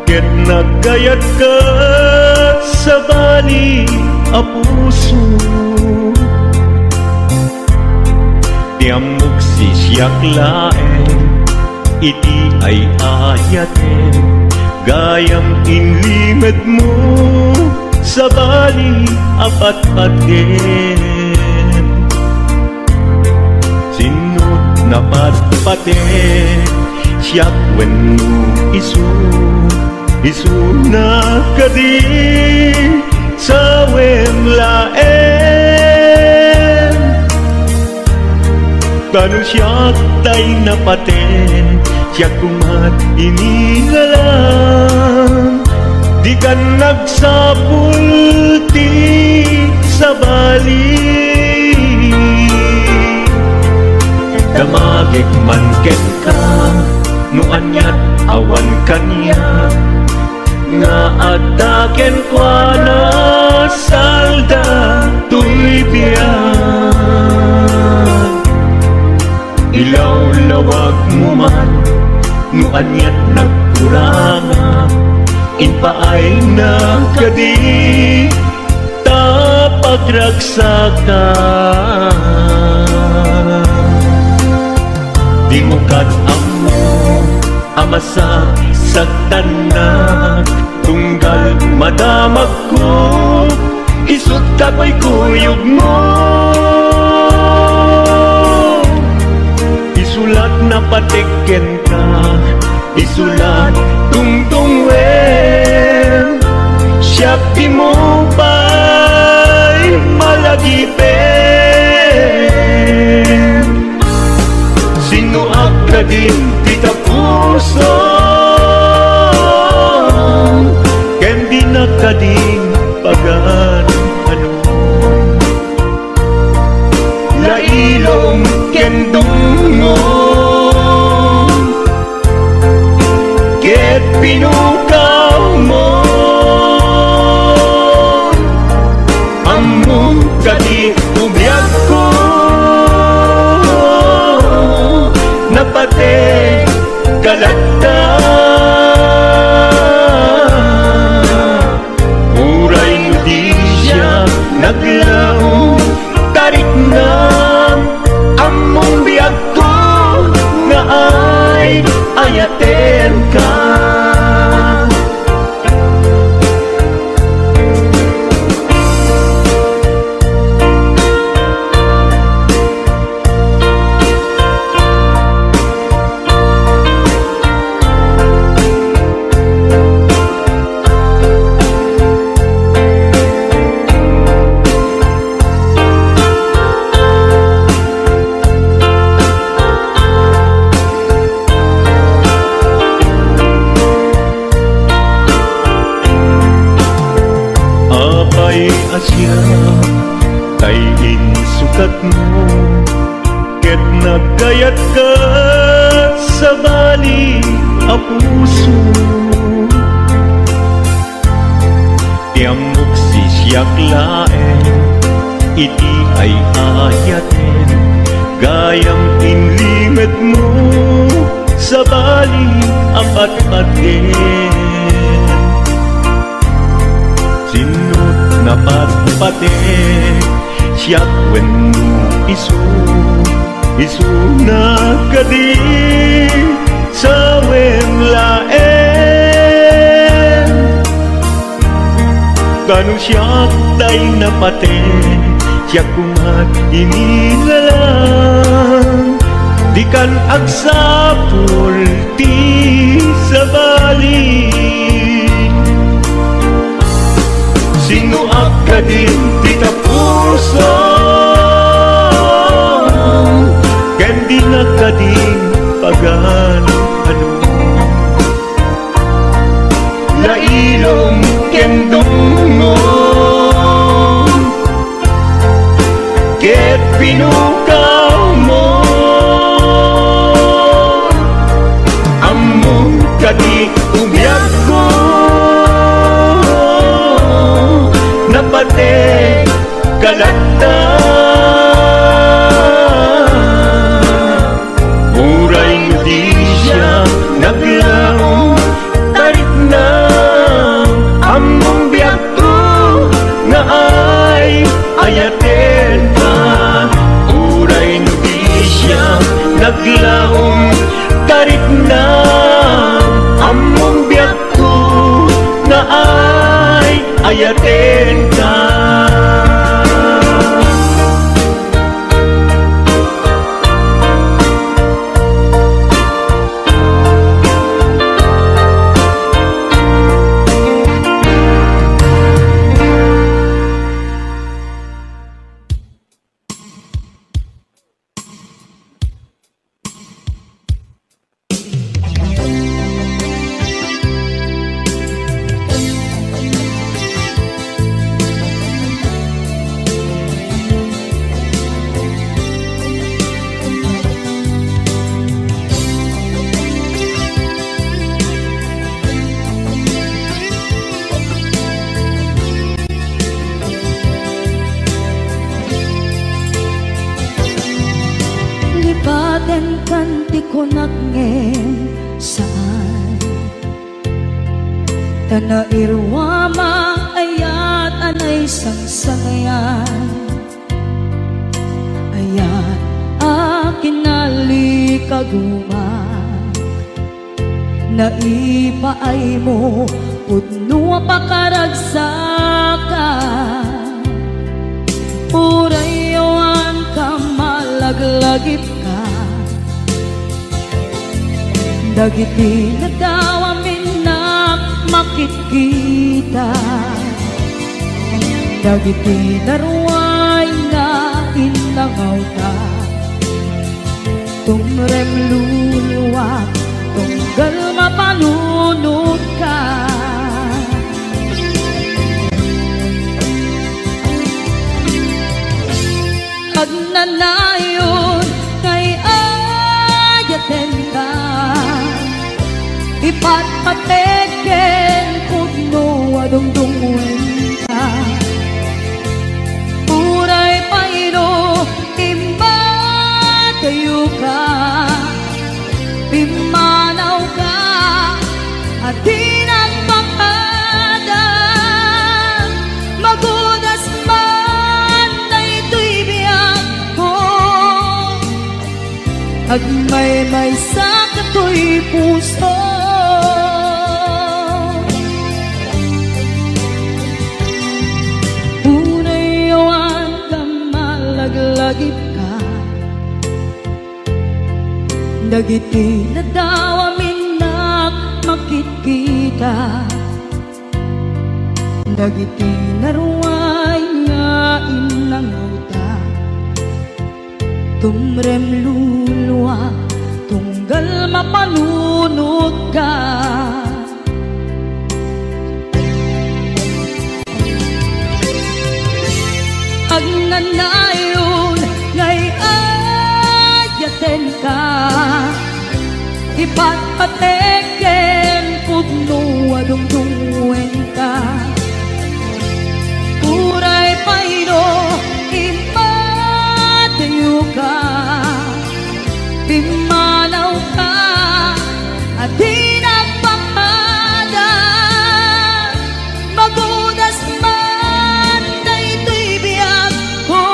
ket nagkayat ka sa bali a puso. Tiamok sisyak laeng, iti ay ayaten, gayam inlimed mo sa bali apat-paten. Sinut na patpaten, siyak wenno isu na kadi sa wemlaen. Kanu siyak tay napaten, siyak kumat inigalang, di ka nagsapulti sa bali. Damagik man ken ka, nuanyat awan kanya, nga adaken kwa na salda tuy biyan. Ilaw-lawag mo man, nuanyat nagkuranga, inpaay na kadi tapagragsakan. Di mo kadamo amasa sagtanak, tunggal madamag ko isut kakoy kuyog mo. Isulat na patiken ka, isulat tungtungwen, siyak di mo ba'y malagipen. Sino ka din tita puso, ken di na ka din pagan ano. Lailong ken dungong, ket pinukaw mo, among kadi ubiyag ko, napate kalagta. Uray di siya naglaw, tarik na among biyag ko, nga ay ayaten ka. Asya kay insukat mo, ket nagkayat ka sa bali a puso. Tiamok sisyak laeng, iti ay ayaten, gayam inlimed mo sa bali apat-paten. Sinut na patpaten, siyak wenno isu na kadi sa wemlaen. Kanu siyak tay napaten, siyak kumat inilalang, di kan agsapulti sa bali. Sino ka din tita puso, ken di na ka din pagan ano. Lailong ken dungong, ket pinukaw mo, among kadi ubiyag ko, napate kalagta. Uray di siya naglaw, tarik na ayaten ka. Kanti ko nagngem saan Tanairwama ayat anay sangsangayan Ayat akin nalikaguma Naipaay mo Udno pakaragsakan Urayawan ka malaglagip Dagiti na daw amin na makikita Dagiti na ruway na inangaw ka Tumrem luluwa, tunggal mapalunod ka Agnanayon kay ayaten ka Ipatpateken kudno adungdungwen ka Uray paino imbatayo ka Pimanaw ka at tinagpakadan Magudas man na ito'y biyak ko Agmay-may sa kato'y puso Lagip ka Dagiti na daw amin na makikita Dagiti na ruway nga inangaw ta Tumrem luluwa tunggal mapalunod ka Agnanayon ngay ayaten ka Ipatpateken kudno adungdungwen ka Uray paino impatayo ka Pimanaw ka at tinagpakadan Magudas man na ito'y biyak ko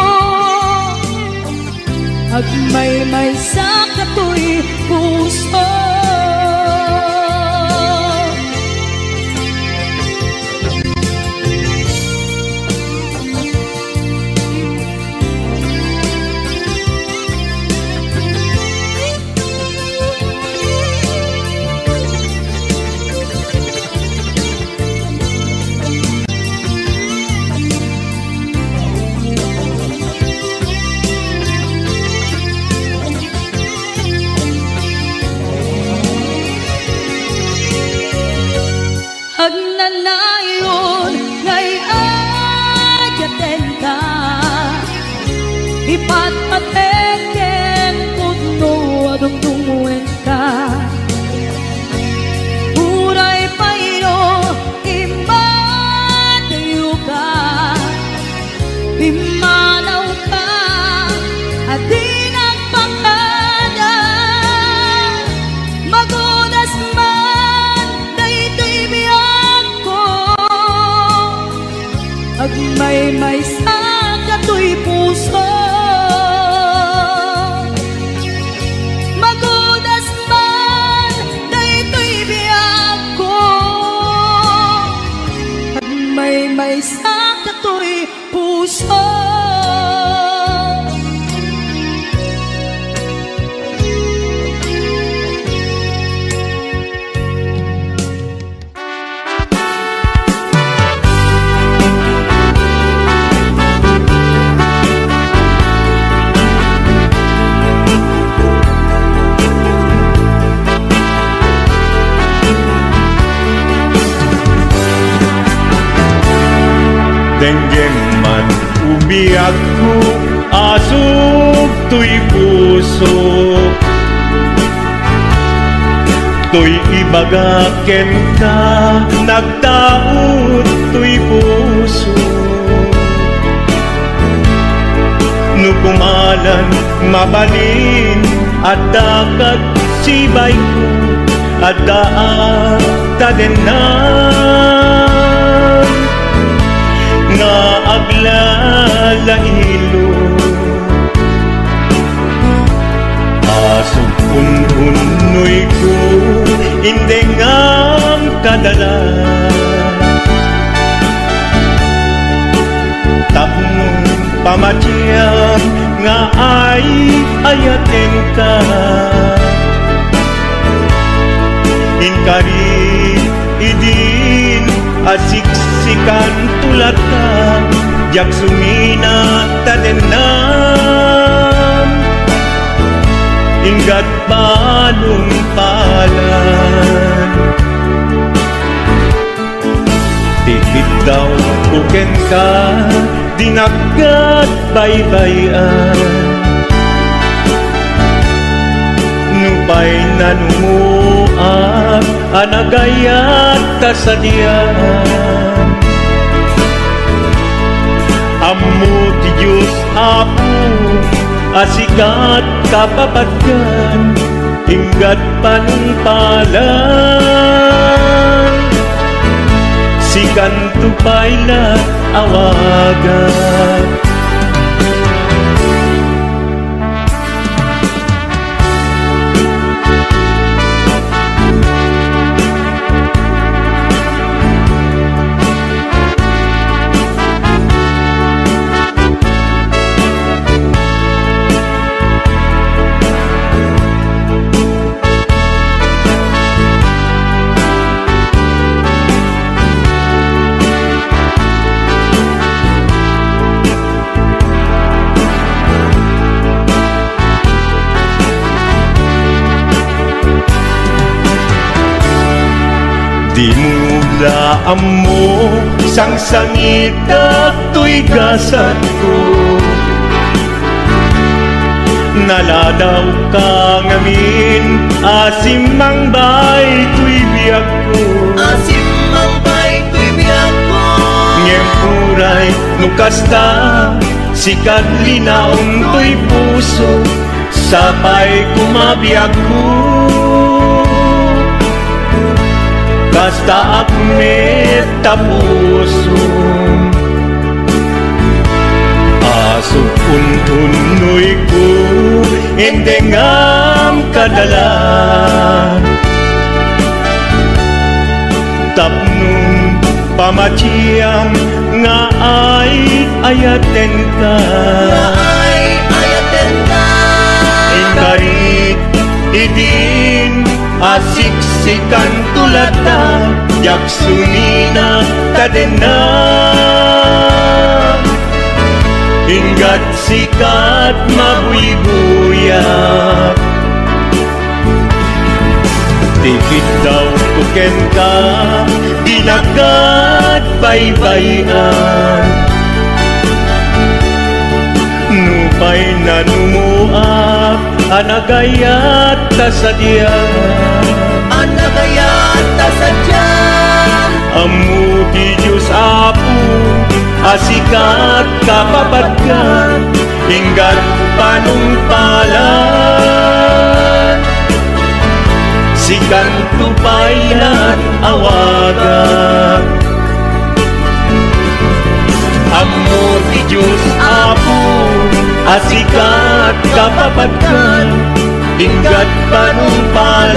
Agmay-may sa kato'y puso Agnanayon ngay ayaten ka Ipatpateken kudno adungdungwen ka Uray paino imbatayo ka Pimanaw ka at tinagpakadan Magudas man na ito'y biyak ko Agmay-may sa kato'y puso Denggeng man ubiag ko asog tuy puso tuy ibagaken ka nagtaot tuy puso nukumalan mabalin at dakat sibay ko at daan tadenan nga aglalahilo asog unhunoy ko hindi ngam kadala tapong pamatyang nga ay ayaten ka inkari idin asiksikan tulat ka jak sumina tadenan inggat palong palan tikit daw kuken ka dinagat baybayan nupay nanumuak anagayat kasadian ammo ti Diyos apo asikat kapapatgan inggat panungpalan sikan tupayla awagan di mula amo sang sangit at tuy gasat ko naladaw ka ngamin asimang bay tuy biyak ko asimang bay tuy biyak ko ngem puray nukasta sikat linaong tuy puso sapay kumabiyag ko basta akmet tapuso asok untunoy ko indengam kadalan tapnong pamatyam nga ay ayaten ka ingkarit idin asiksikan tulata jak sumina tadena inggat sikat mabuy-buyak tikit daw kuken ka dinagat baybayan nupay nanumuak anagayat tasadyan anagayat tasadyan amu di Diyos apo asikat kapapatgan inggat panungpalan sikan tupaylan awagan amu di Diyos apo asikat kapapatgan inggat panungpalan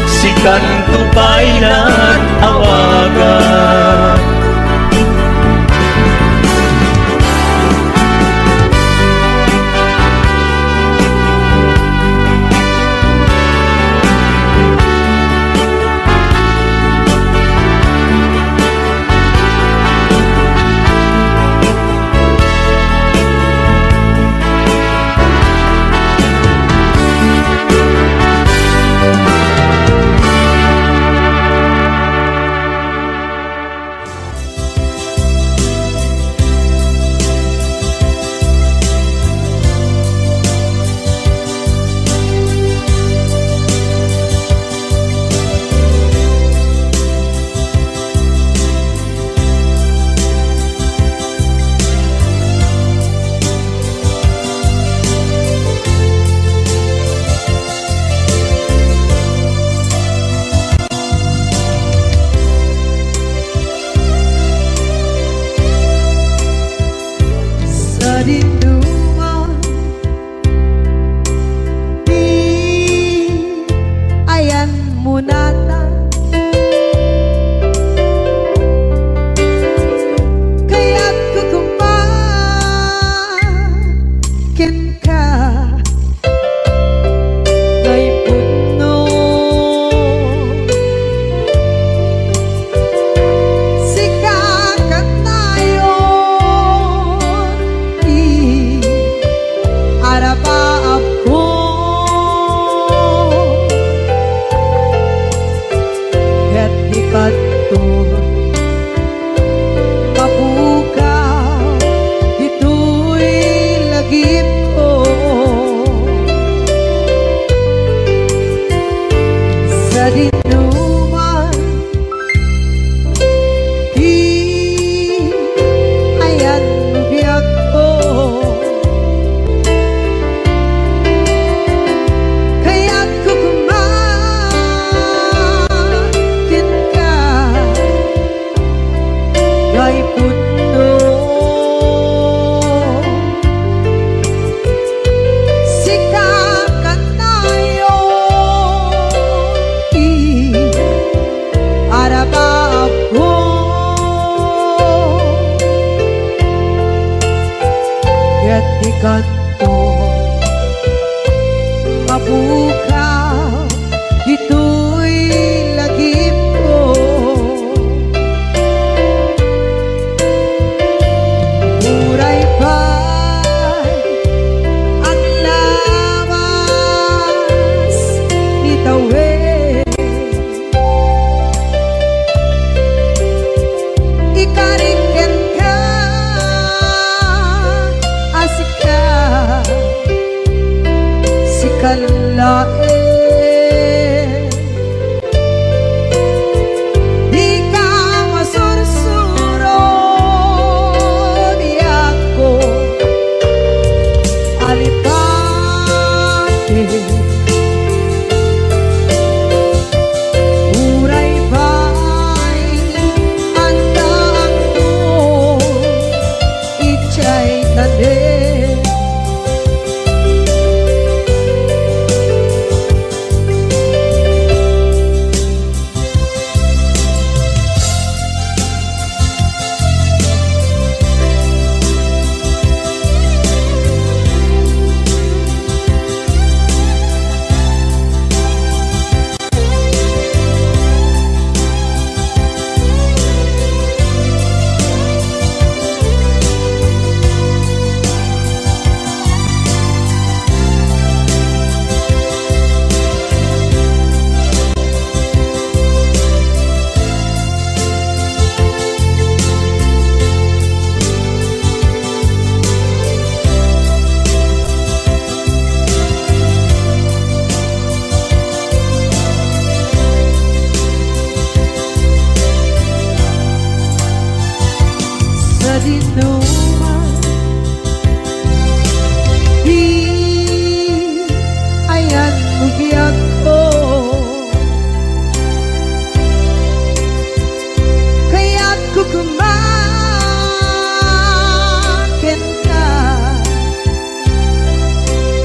sikan tupaylan awagan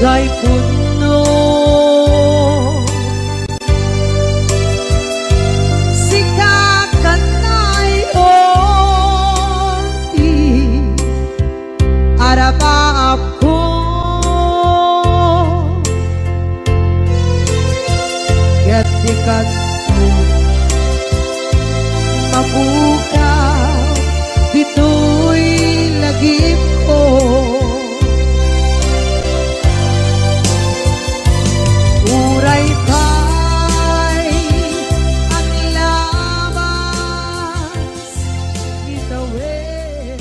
day puno sikakanay oti araba ako gatikat mabukaw dito'y lagip ko uray pa'y ang labas itawid.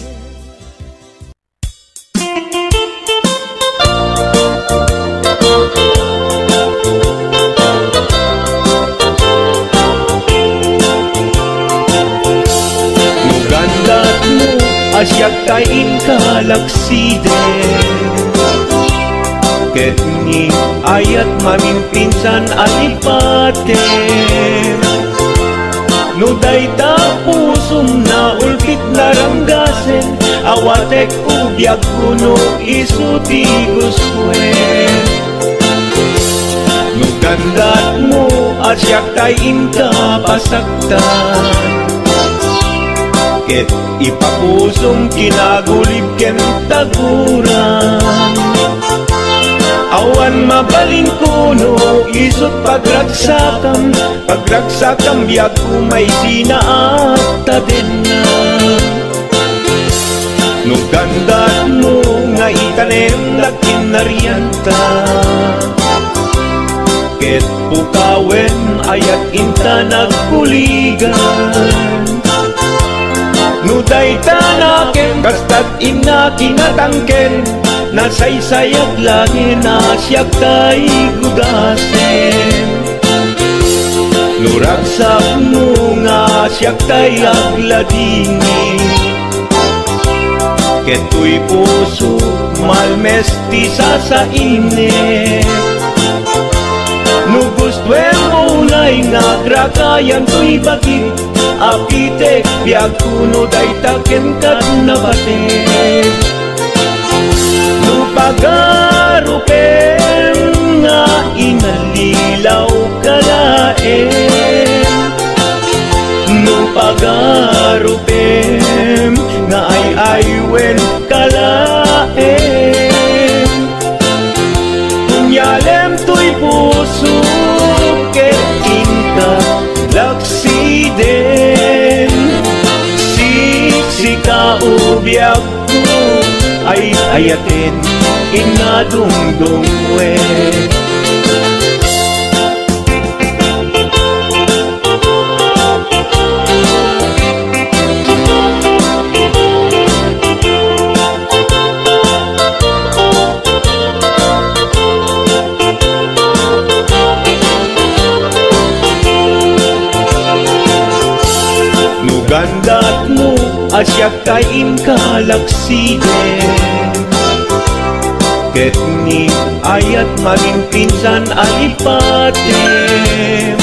Nugandat mo asyak kain kalaksiden ket ni ayat mamimpinsan alipaten no dayta pusum na ulkit naranggasen awatek ubyak kuno isuti guswen no gandat mo asyak kain kapasaktan ket ipapusong kinagulib ken taguran awan mabaling kuno isut pagragsakam biag kumay sinaat tadenna no gandat mo nga itanem lakin naryanta ket pukawen ayat inta nagkuligan no dayta naken kastat ina kinatangken nasaysayat langin asyak tay gudasen no ragsak mo nga asyak tay agladingi keto'y puso malmesti sa init no gustwen mo unay nga grakayan to'y bakit apitek biag kuno dayta ken kat nabatek no pagarupen nga inalilaw kalaen no pagarupen nga ay-aywen kalaen kunyalem to'y puso ket inka laksiden sika ubyak ko ay ayatin inadungdungwe gandat mo asyak kain kalaksiden ket ni ayat maging pinsan alipaten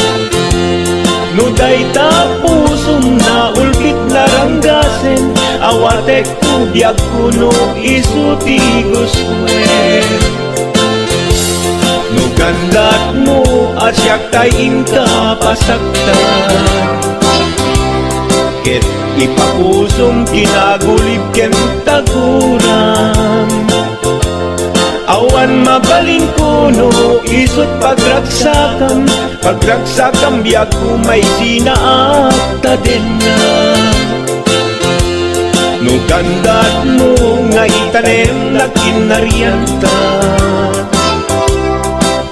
no dayta pusum na ulkit naranggasen awatek ubyak kuno isuti guswen no gandat mo asyak kain kapasaktan ket ipapusong kinagulib ken taguran awan mabaling kuno isut pagragsakam biag kumay sinaat tadenna no gandat mo nga itanem lakin naryanta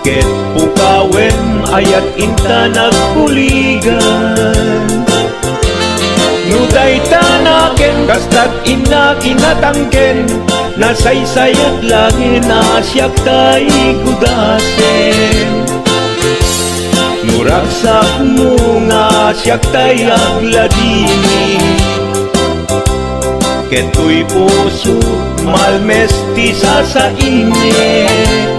ket pukawen ayat inta nagkuligan no dayta naken kastat ina kinatangken nasaysayat langin asyak tay gudasen no ragsak mo nga asyak tay agladini keto'y puso malmesti sa init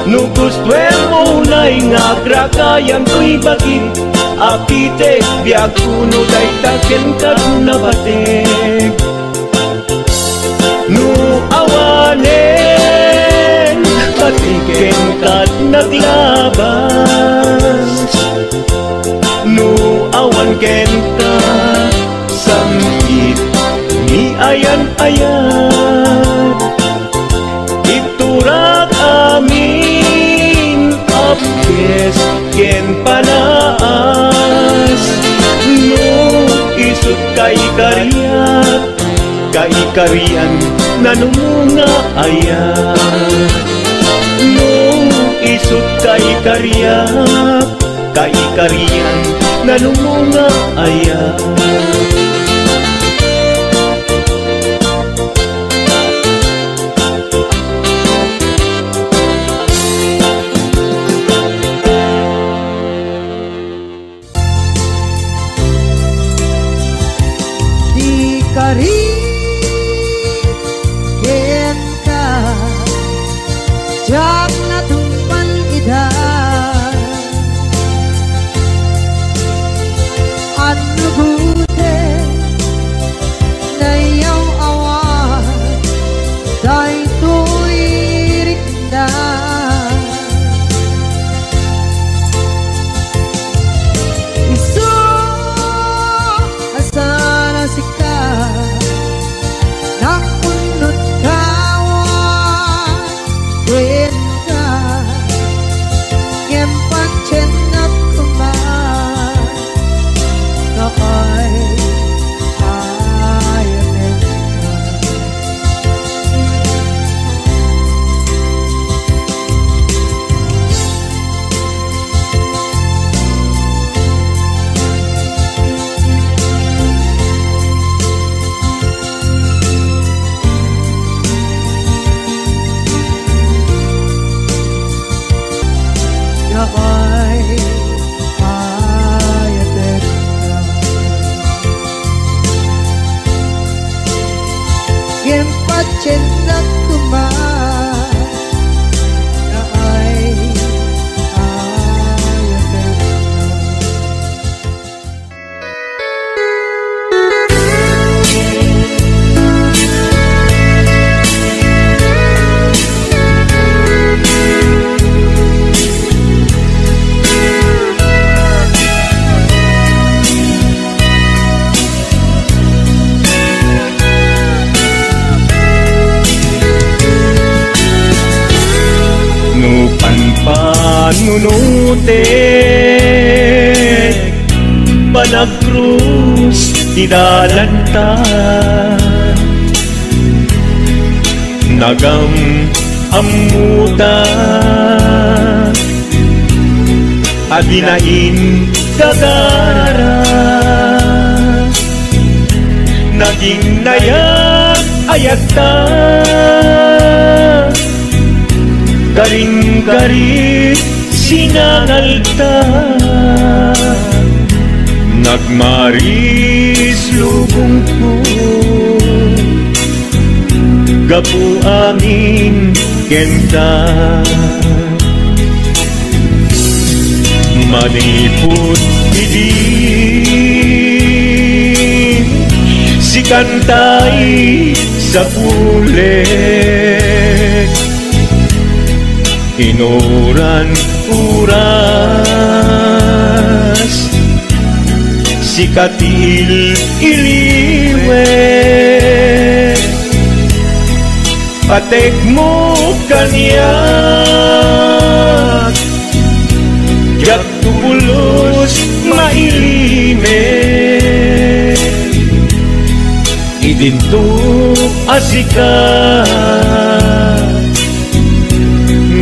no gustwen mo unay nga grakayan to'y bakit apitek biag kuno dayta ken kat nabatek no awanen patiken kat naglabas no awan kenta samkit ni ayan-ayan iturak amin apkes ken panaas no isut kay karian nanumunga ayan no isut kay karian nanumunga ayan. Jak na tumpan ida Ano bute Nayaw awan Day tuirik na Isu asana sika Nakunot kawan Wenta Ngempat cenap kuman Nakay ayanin Nakay ayanin Ngempat cenap kuman Nakay ayanin Panunutek Panagkrus Tidalantan Nagam amutan Adinain gagara Naging nayak ayatan Garing-garing sinangalta Nagmaris lubong ko Gapu amin kenta Maniput idin Si kantay sa pulet Inuran-uras Si katil iliwet Patek mo kanyak Jak tubulos mailimet Idinto asikat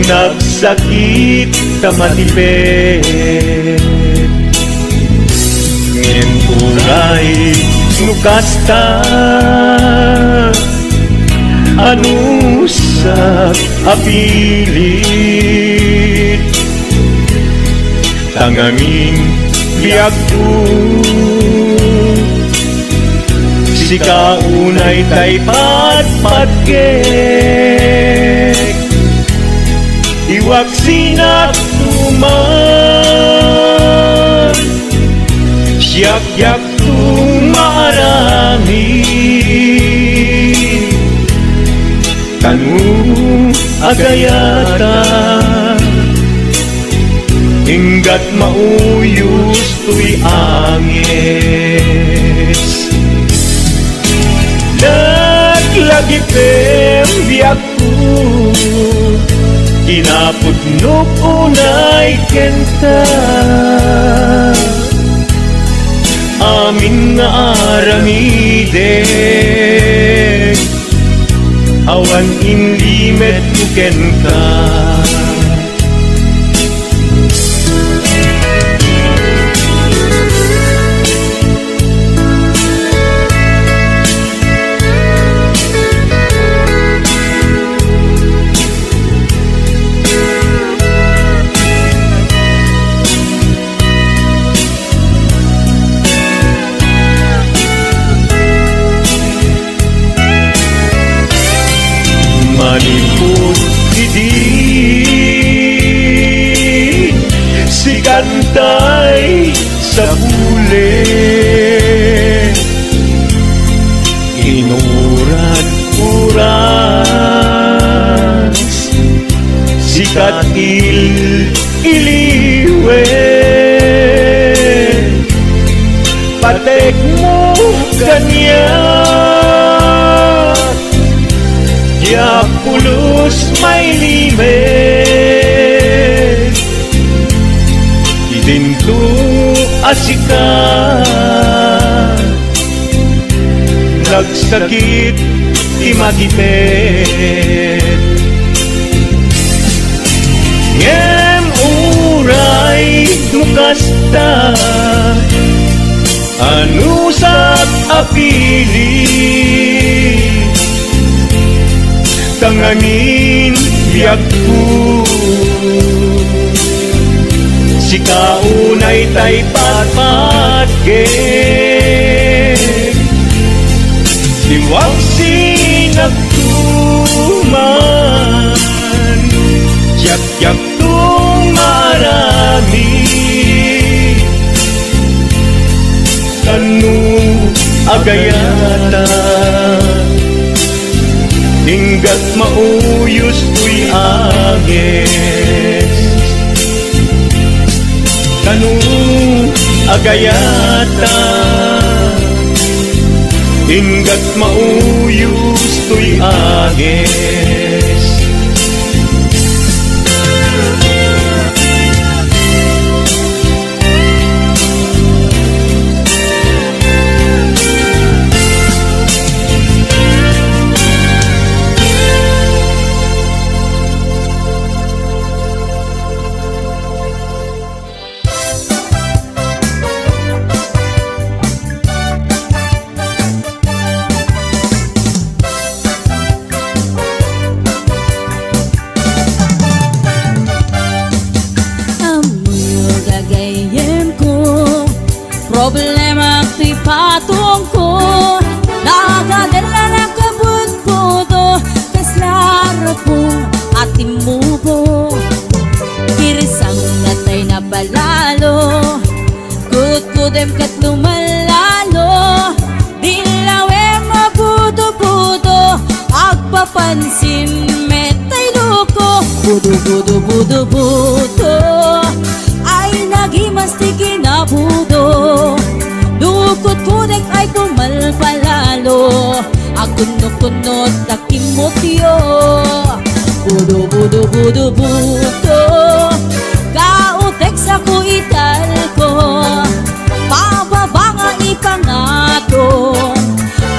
Nagsakit tamatipet Ngin uray nukasta Anusak apilit Tangamin biag ko Si kaunay tay patpatgek Iwag sinak tuman Siyak-yak tumarami Tanu agayata hinggat mauyos tuy angis naglagipem biyak ko kinapudnok unay kenta amin nga aramiden awan inlimet kuken ka manipod idi si kantay sa huli inurat-urat sikat iliwe patek mo ganyan ya pulos may limet idinto asikat nagsakit imakipet ngem uray nukasta anusat apili tangangin biyak ko si kaunay tay patpat diwag sinagtuman yak-yak tung marami kanu agayata hinggat mauyos tuy agis kanu agayata hinggat mauyos tuy agis problema tuy patong ko nagadala na kabut-buto kaslara po ating mubo kirisang natay na balalo kut-kudem kat lumalalo dilawe mabudo-budo agpapansin metay loko budo-budo-budo-budo ay nagimasti kinabudo dukot-kudek ay tumalpalalo akunot-kunot takimotyo budo-budo-budo-budo kautek sa kuital ko pababa nga ipangato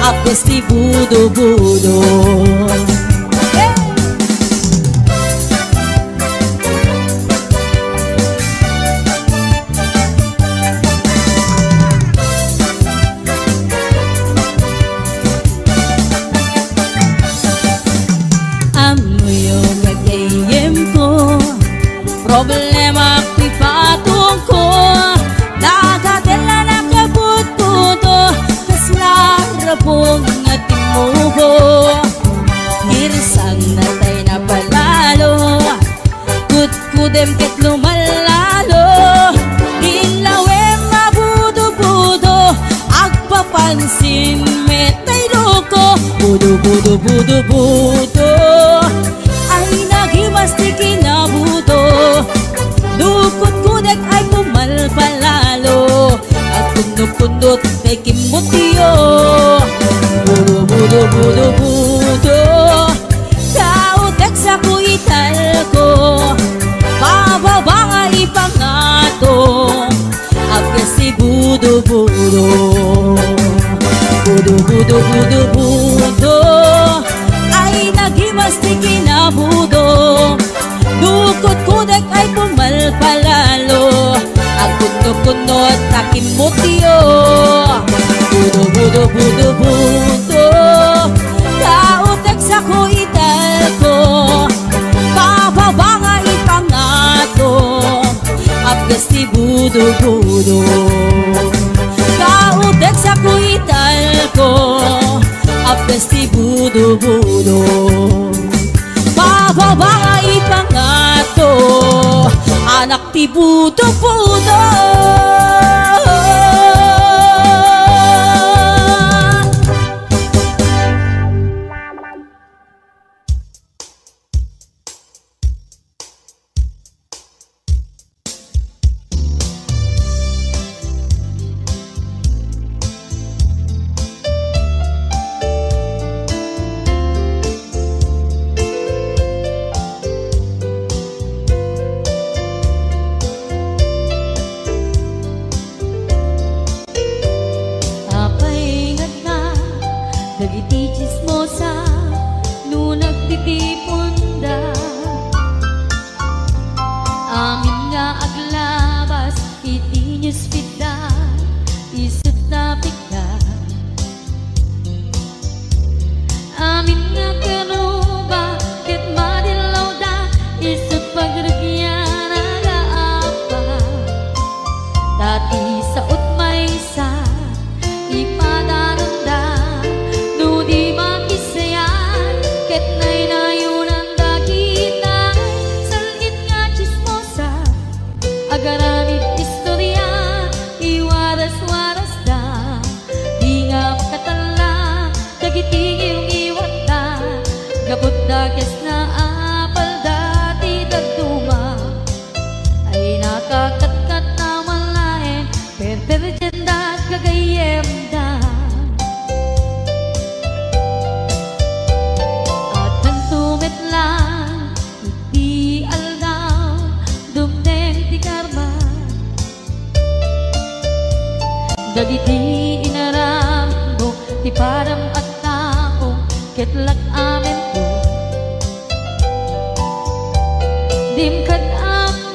apos ti budo-budo problema ko'y patong ko nagadala na kabut-buto kaslara pong ating mubo girsang natay na palalo kut-kudem ket lumalalo dilawe mabudo-budo agpapansin metay loko budo-budo-budo-budo ay budo-budo. Budo-budo-budo-budo ay naghimas di kinabudo. Dukot-kudek ay pumalpalalo, ang kuno-kuno at takin mutiyo. Budo-budo-budo-budo kautek sa kuidal ko, bababa nga ipangato apgas ti budo-budo. Kautek sa kuidal ko, apgas ti budo-budo. Bababa nga ipangato anak ti budo-budo. Dagiti chismosa no nagtitipunda, amin nga aglabas iti newsfeed isut na pigda. Amin nga karuba ket madilaw da isut pagragyan agaapa. Dati sa utmaysa ipadaranda di makisayan ket naynayunan dakita salit nga chismosa agaramid istorya iwaras-waras da di nga makatala dagiti iwat da gabot da kes na apal dati dagduma ay nakakatkat na malaen perperjen da gagayem da. Iti aldaw dumdeng ti karma dagiti inaram mo ti param at tao ketlak amen ko dimkad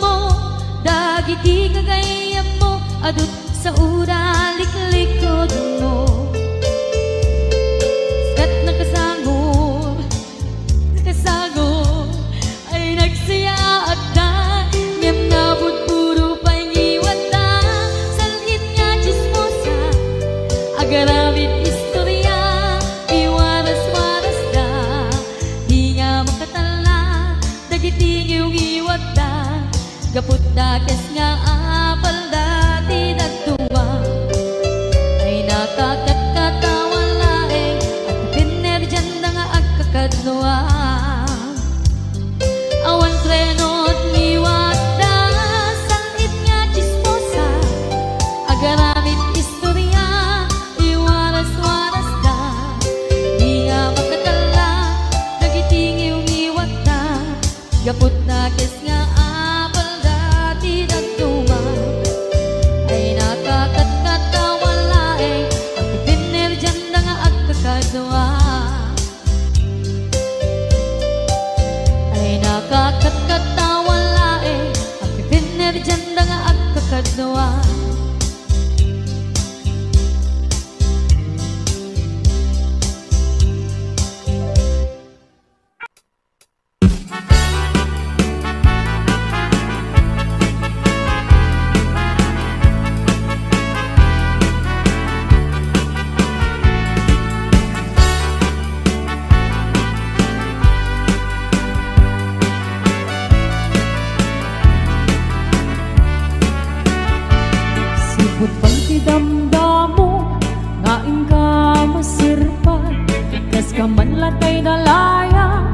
mo dagiti kagayam mo adut sa uraliklikod mo skat nakasangod ay nagsaya at da ngem nabudburo pa'y ngiwat da salit nga chismosa agaramid istorya iwaras-waras da di nga makatala dagiti ngiwat da gaput da kes nga apal dati dagtuwa ay nakakatawan laeng at pinerjan da nga agkakadwa. Awan trenot niwat da salit nga chismosa agaramid istorya iwaras-waras da di nga makatala dagiti ngiwat da gaput na kes nga apal dati dagtuma ay nakakatkatawan laeng at pinerjan da nga agkakadwa. Nakakatkatawan laeng ang pinerjan da nga agkakadwa. Pagpang ti damdamo ngain ka masirpan kas ka man latay dalaya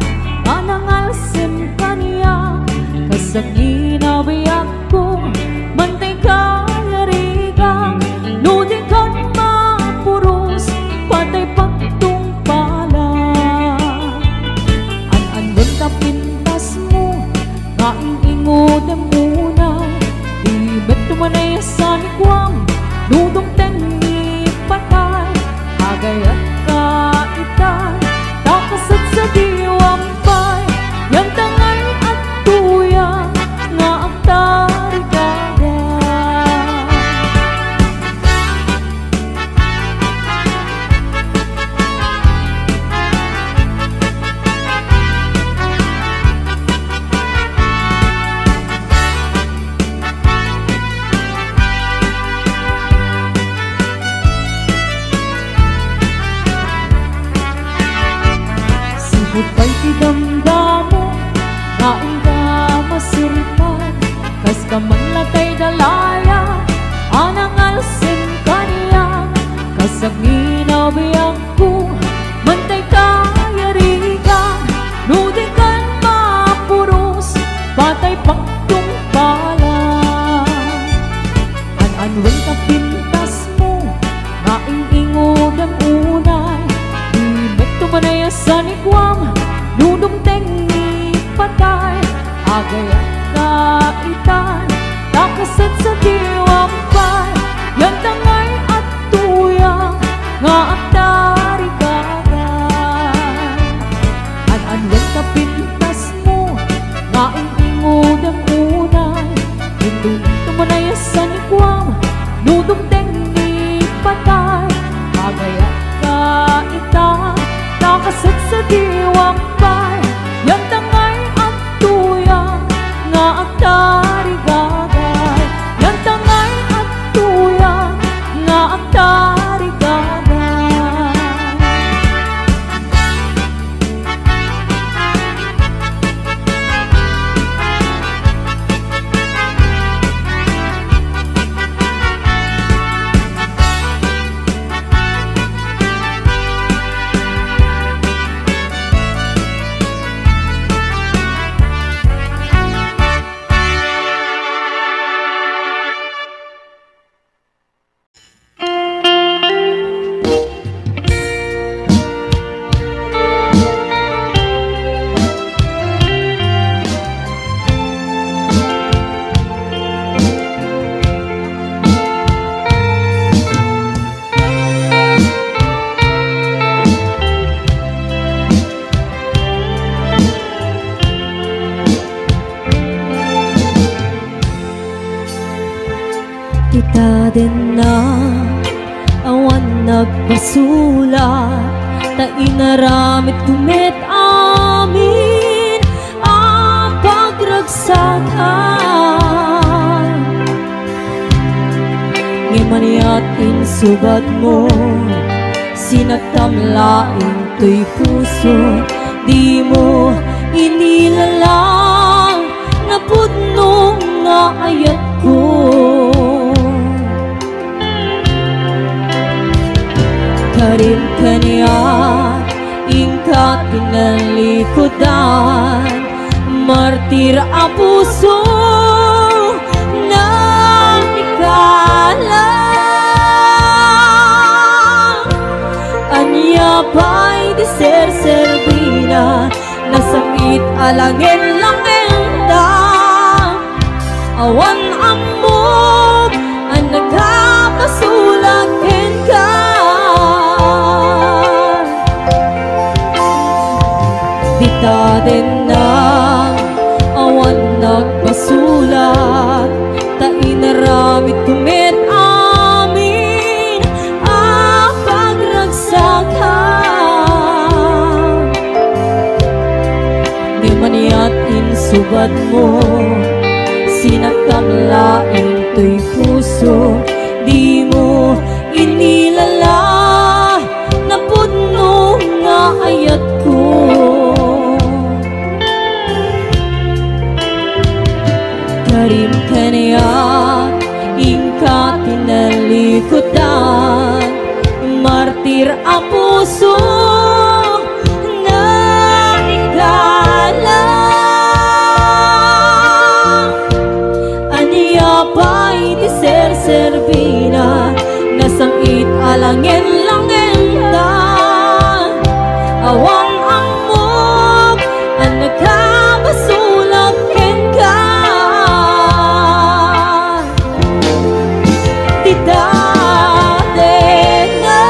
anangalsim kaniya kasag inabiyak ko mantay ka yarigang nudi kan mapuros patay pagtung pala an-andun ta pintas mo ngain ingod muna ibet tumanay sa nikwang damdamo Kain ka masirpan Kas ka man latay dalaya Anang alsin kaniya Kasag ninabiyang ko Mantay ka yariga Nudi kan mapuros Batay pagtung pala An-anwen ka pintas mo Ngaing ingod ang unay Imet tumanaya sa nikwam Nunong tengi patay Agayat na itan Nakasat sa diwang pay Yan tangay at tuyang Nga ang tarigagay An-anwen ka pintas mo Ngaing ingod ang unay Hindi tumanaya sa nikwam Nunong tengi patay Agayat na itan Nakasat sa diwang pay Yan tangay at tuyang Nga ang tarigagay Yan tangay at tuyang Nga ang tarigagay Kita din na awan nagpasulat Ta inaramit kumit amin ang pagragsakan Ngimaniat insubad mo Sinagtamlaing to'y puso Di mo inilalang Napudnong nga ayat ko Karin kaniya ingkat pinalikodan Martir ang puso na ikalang Anya pa'y di ser-servina Nasamit alangin lang enda Awan amog ang nagkapasulakin ka Dita din na awan nagpasulat Ta inaramit kumit amin ang pagragsakan Di maniat insubad mo Sinagkamlaing to'y puso Di mo inilala Napudno nga ayat ko Karim kaniya ingkat tinalikodan Martir ang puso na igalang Aniya pa'y di ser-servina Nasangit alangin lang enda Awang amog ang nagkabasulat ka Di dati na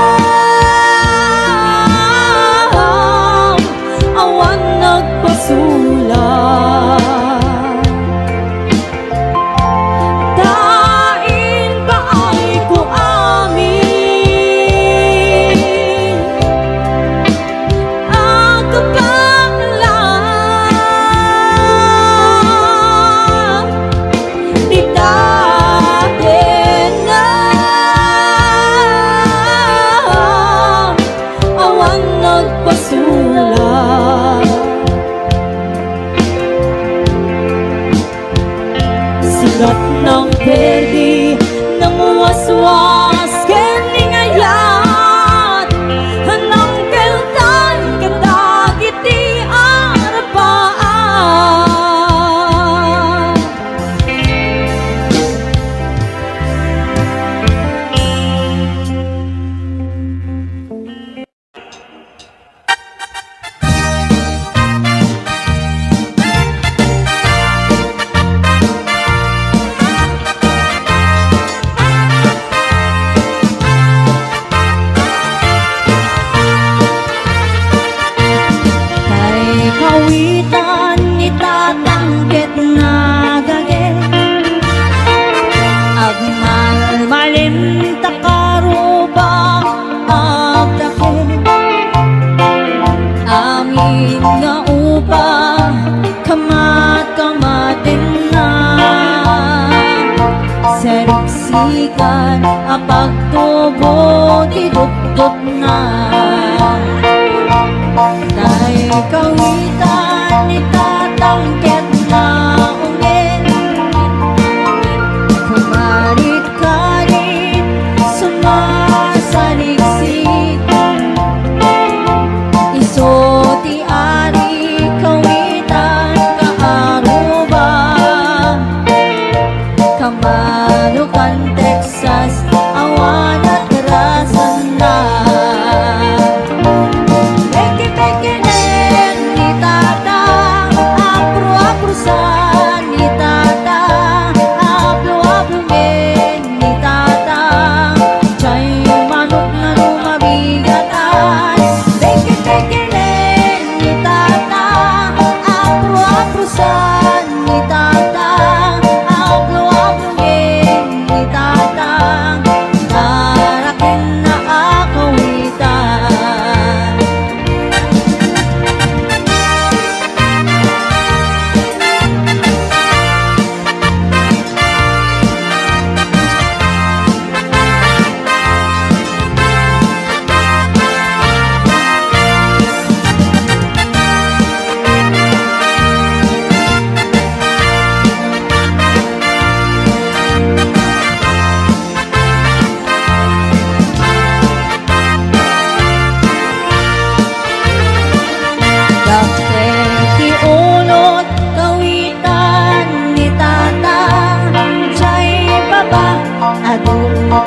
Mas kening ayat Hanang keltan Kendag iti arapaan kawitan itatanggit nga gage agmalmalin takarubak agdake amin nga upang kamat-kamatin na seriksikan apagtubo tidukdok na Tay kawitan itatangket na ungin Kumarit-karit sumasaliksik Iso ti ari kawitan kaaruba Kamanukan Texas awan at rasan na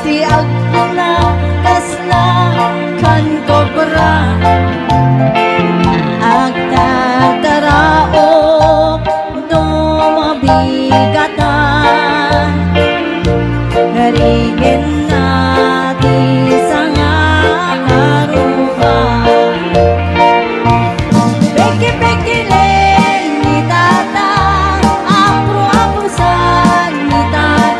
Ti agpuna kasla kan kobra agtataraok no mabigatan Harigin nati sanga karuba Peki-peki len ni tata apro-aprosan ni tata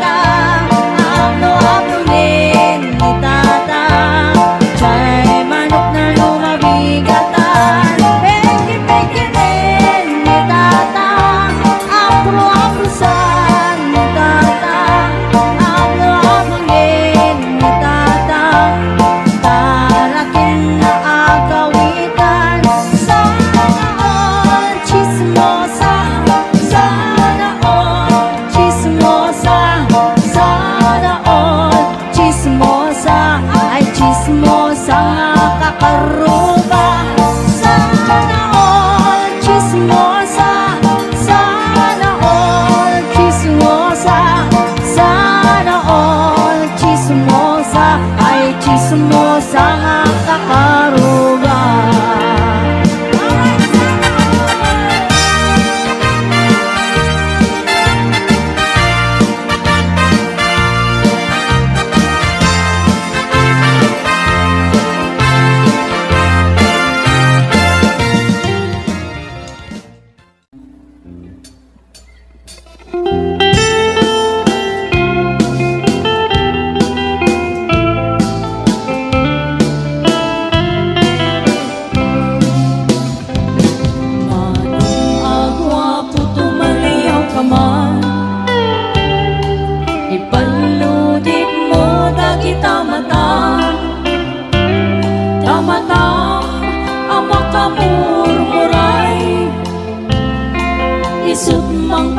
Isut mang